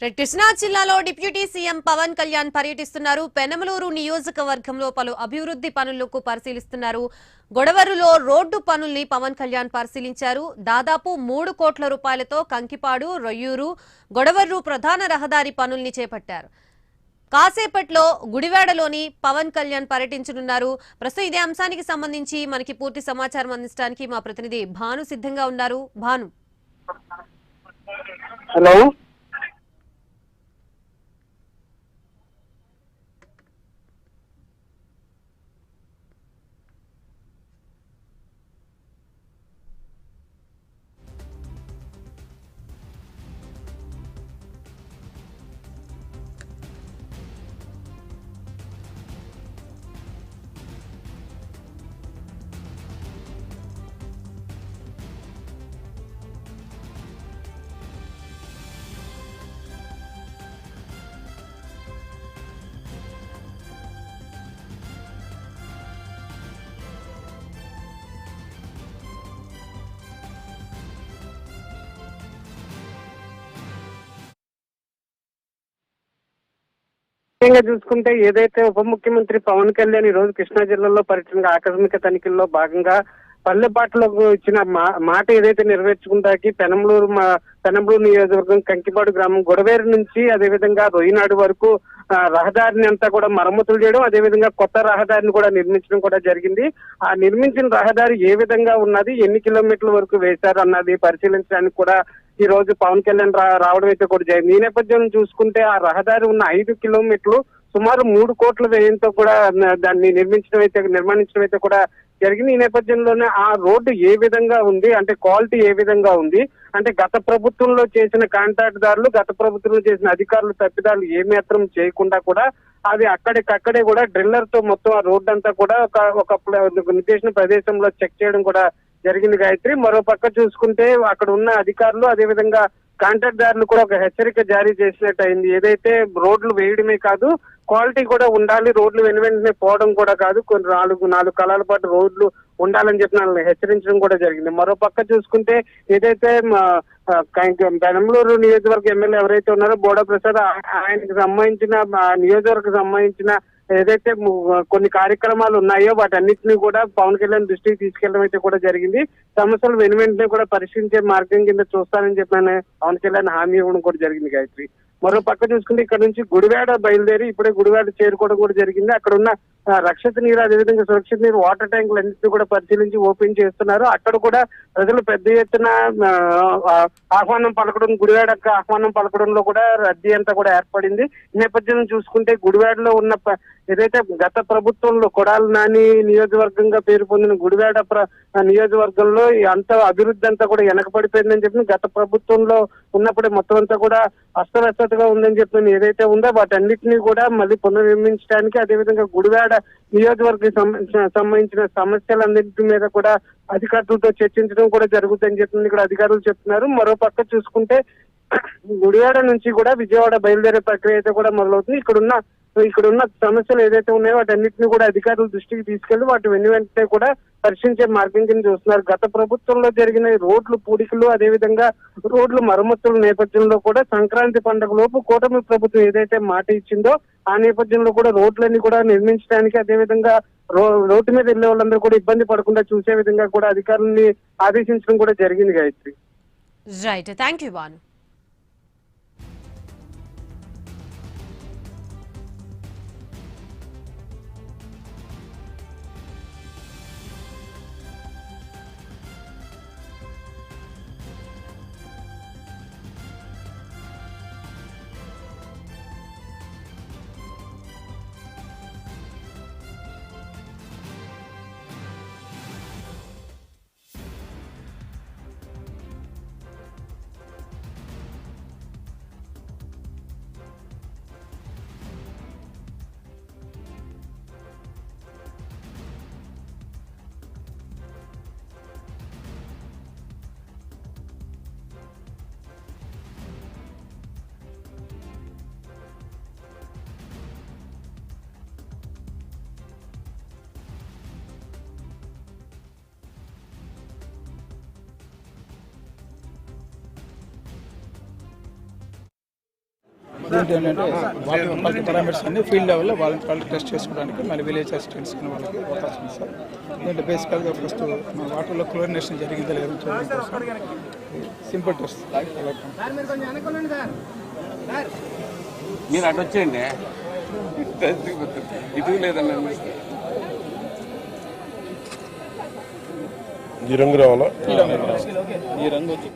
కృష్ణా జిల్లాలో deputy CM Pawan Kalyan పర్యటిస్తున్నారు. పెనమలూరు నియోజకవర్గంలో పలు అభివృద్ధి పనులకు పరిశీలిస్తున్నారు. గొడవరులో రోడ్డు పనుల్ని పవన్ కళ్యాణ్ పరిశీలించారు. దాదాపు 3 కోట్ల రూపాయలతో కంకిపాడు, రొయ్యూరు, గొడవర్రు ప్రధాన రహదారి పనుల్ని చేపట్టారు. కాసేపట్లో గుడివాడలోని పవన్ కళ్యాణ్ పర్యటించనున్నారు. ప్రస్తుతం ఇదే అంశానికి సంబంధించి మనకి పూర్తి సమాచారం అందించడానికి మా ప్రతినిధి భాను సిద్ధంగా ఉన్నారు. భాను, హలో. ముఖ్యంగా చూసుకుంటే ఏదైతే ఉప ముఖ్యమంత్రి పవన్ కళ్యాణ్ ఈ రోజు కృష్ణా జిల్లాలో పర్యటన ఆకస్మిక తనిఖీల్లో భాగంగా పల్లెపాటలకు ఇచ్చిన మాట ఏదైతే నెరవేర్చుకుంటాకి పెనంలూరు నియోజకవర్గం కంకిపాడు గ్రామం గొడవేరు నుంచి అదేవిధంగా రొయ్యనాడు వరకు రహదారిని అంతా కూడా మరమ్మతులు చేయడం, అదేవిధంగా కొత్త రహదారిని కూడా నిర్మించడం కూడా జరిగింది. ఆ నిర్మించిన రహదారి ఏ విధంగా ఉన్నది, ఎన్ని కిలోమీటర్ల వరకు వేశారు అన్నది పరిశీలించడానికి కూడా ఈ రోజు పవన్ కళ్యాణ్ రావడం అయితే కూడా జరిగింది. ఈ నేపథ్యం చూసుకుంటే ఆ రహదారి ఉన్న 5 కిలోమీటర్లు సుమారు 3 కోట్ల వ్యయంతో కూడా దాన్ని నిర్మాణించడం అయితే కూడా జరిగింది. ఈ నేపథ్యంలోనే ఆ రోడ్డు ఏ విధంగా ఉంది అంటే క్వాలిటీ ఏ విధంగా ఉంది అంటే గత ప్రభుత్వంలో చేసిన కాంట్రాక్ట్ దారులు, గత ప్రభుత్వంలో చేసిన అధికారులు తప్పిదాలు ఏ మాత్రం చేయకుండా కూడా అది అక్కడికక్కడే కూడా డ్రిల్లర్ తో మొత్తం ఆ రోడ్డు అంతా కూడా ఒక నిర్దేశించిన ప్రదేశంలో చెక్ చేయడం కూడా జరిగింది గాయత్రి. మరో పక్క చూసుకుంటే అక్కడ ఉన్న అధికారులు అదేవిధంగా కాంట్రాక్ట్ దారులు కూడా ఒక హెచ్చరిక జారీ చేసినట్టు అయింది. ఏదైతే రోడ్లు వేయడమే కాదు, క్వాలిటీ కూడా ఉండాలి, రోడ్లు వెంటనే పోవడం కూడా కాదు, కొన్ని నాలుగు కాలాల పాటు రోడ్లు ఉండాలని చెప్పి నన్ను హెచ్చరించడం కూడా జరిగింది. మరో పక్క చూసుకుంటే ఏదైతే పెనంలూరు నియోజకవర్గ ఎమ్మెల్యే ఎవరైతే ఉన్నారో బోడా ప్రసాద్, ఆయనకు సంబంధించిన నియోజకవర్గం సంబంధించిన ఏదైతే కొన్ని కార్యక్రమాలు ఉన్నాయో వాటన్నిటిని కూడా పవన్ కళ్యాణ్ దృష్టికి తీసుకెళ్లడం అయితే కూడా జరిగింది. సమస్యలు వెంటనే కూడా పరిశీలించే మార్గం కింద చూస్తానని చెప్పిన పవన్ కళ్యాణ్ హామీ ఇవ్వడం కూడా జరిగింది గాయత్రి. మరో పక్క చూసుకుంటే ఇక్కడ నుంచి గుడివాడ బయలుదేరి ఇప్పుడే గుడివాడ చేరుకోవడం కూడా జరిగింది. అక్కడ ఉన్న రక్షిత నీరు అదేవిధంగా సురక్షిత నీరు వాటర్ ట్యాంకులు అన్నింటినీ కూడా పరిశీలించి ఓపెన్ చేస్తున్నారు. అక్కడ కూడా ప్రజలు పెద్ద ఎత్తున ఆహ్వానం పలకడం, గుడివాడకు ఆహ్వానం పలకడంలో కూడా రద్దీ అంతా కూడా ఏర్పడింది. ఈ నేపథ్యం చూసుకుంటే గుడివాడలో ఉన్న ఏదైతే గత ప్రభుత్వంలో కొడాలి నాని నియోజకవర్గంగా పేరు పొందిన గుడివాడ నియోజకవర్గంలో అంత అభివృద్ధి అంతా కూడా వెనకబడిపోయిందని చెప్పి గత ప్రభుత్వంలో ఉన్నప్పుడే మొత్తం అంతా కూడా అస్తవ్యస్తగా ఉందని చెప్పి ఏదైతే ఉందో వాటన్నిటినీ కూడా మళ్ళీ పునర్నిర్మించడానికి అదేవిధంగా గుడివాడ నియోజకవర్గం సంబంధించిన సమస్యలన్నింటి మీద కూడా అధికారులతో చర్చించడం కూడా జరుగుతుందని చెప్పి ఇక్కడ అధికారులు చెప్తున్నారు. మరో పక్క చూసుకుంటే గుడివాడ నుంచి కూడా విజయవాడ బయలుదేరే ప్రక్రియ అయితే కూడా మొదలవుతుంది. ఇక్కడున్న సమస్యలు ఏదైతే ఉన్నాయో వాటన్నిటిని కూడా అధికారుల దృష్టికి తీసుకెళ్లి వాటి వెంటనే కూడా పరిశీలించే మార్గం కింద చూస్తున్నారు. గత ప్రభుత్వంలో జరిగిన రోడ్లు పూడికలు అదేవిధంగా రోడ్లు మరమ్మతుల నేపథ్యంలో కూడా సంక్రాంతి పండుగ లోపు కూటమి ప్రభుత్వం ఏదైతే మాట ఇచ్చిందో ఆ నేపథ్యంలో కూడా రోడ్లన్నీ కూడా నిర్మించడానికి అదేవిధంగా రోడ్డు మీద వెళ్లే వాళ్ళందరూ కూడా ఇబ్బంది పడకుండా చూసే విధంగా కూడా అధికారుల్ని ఆదేశించడం కూడా జరిగింది Gayatri. Right, thank you Bhanu. దీంట్లో ఏంటంటే వాటర్ క్వాలిటీ పారామీటర్స్ అన్ని ఫీల్డ్ లెవెల్లో వాళ్ళని టెస్ట్ చేసుకోవడానికి మళ్ళీ విలేజ్ అసిస్టెంట్స్ వాళ్ళకి అవకాశం ఉంది సార్. దీంట్లో బేసికల్గా ఫస్ట్ మన వాటర్లో క్లోరినేషన్ జరిగిందా లేదో సింపుల్ టెస్ట్. మీరు అటు వచ్చేయండి, ఇటు లేదండి. ఈ రంగు రావాలా? ఈ రంగు వచ్చి